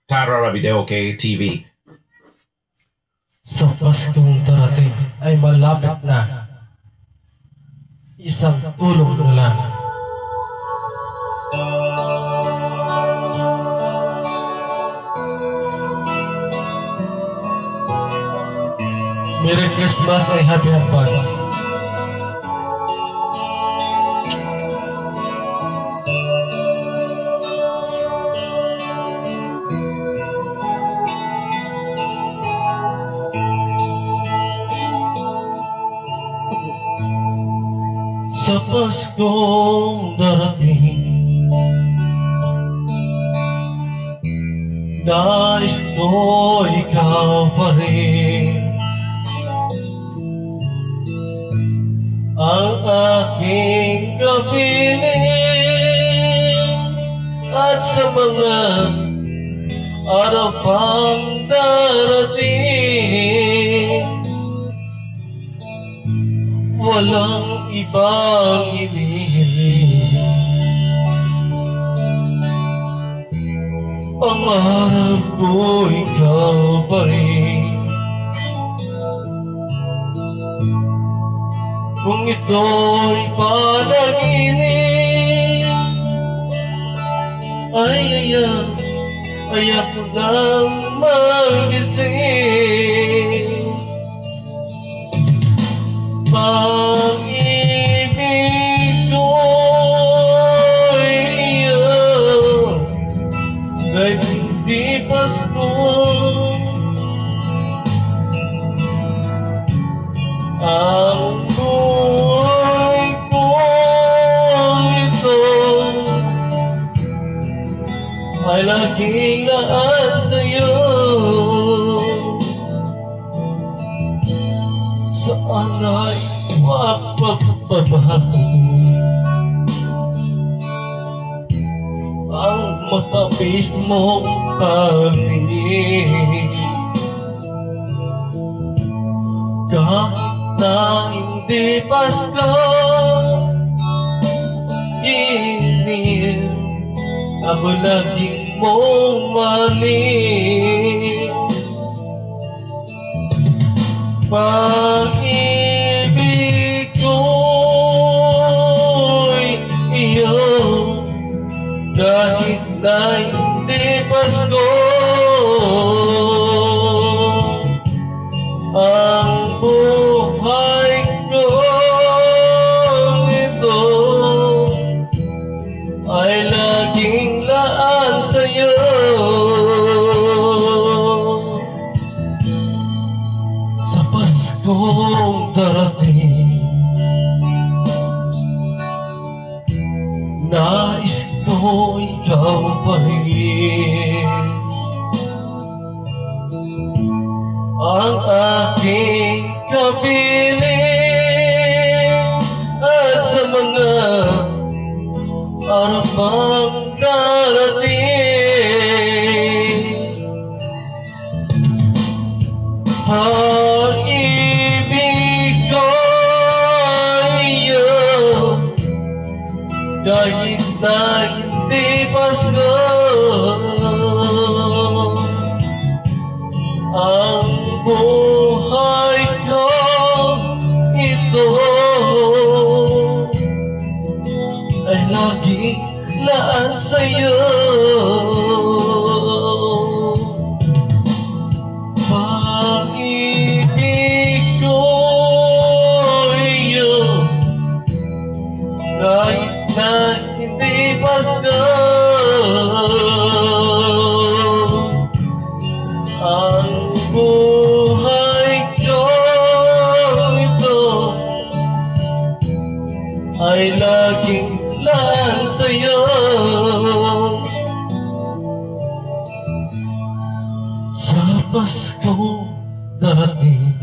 Tara Videoke TV. Sa Paskong darating ay malapit na. Isang tulong na lang. Merry Christmas ay happy advance. Sa Paskong darating, nais ko ikaw pa rin ang aking kapiling, at sa mga araw pang darating, walang ibang hinihiling. Pangarap ko ikaw pa rin. Kung ito'y panaginip, ay ayak ko nang magising. Pag-ibig ko'y iyong kahit hindi Pasko. Ang buhay ko ito ay laging laan sa'yo. Saan ay mapagpabago ang matamis mong pag-ibig, kahit na hindi Pasko, ginil ako laging mong mali. Pag-ibig ko'y iyong kahit na hindi Pasko. Ang buhay ko ito ay laging laan sa'yo. Sa Paskong darating, nais ko ikaw pa rin ang aking kapiling, at sa mga araw pang darating, pag-ibig ko iyong kahit na hindi Pasko. Ang buhay ko ito ay laging laan sa'yo. Pag-ibig ko iyong kahit na hindi Pasko. Ang buhay ko ito ay laging laan sa'yo. Sa Paskong darating,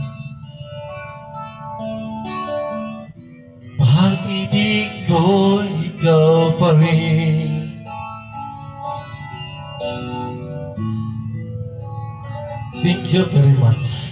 pag-ibig ko ikaw pa rin. Thank you very much.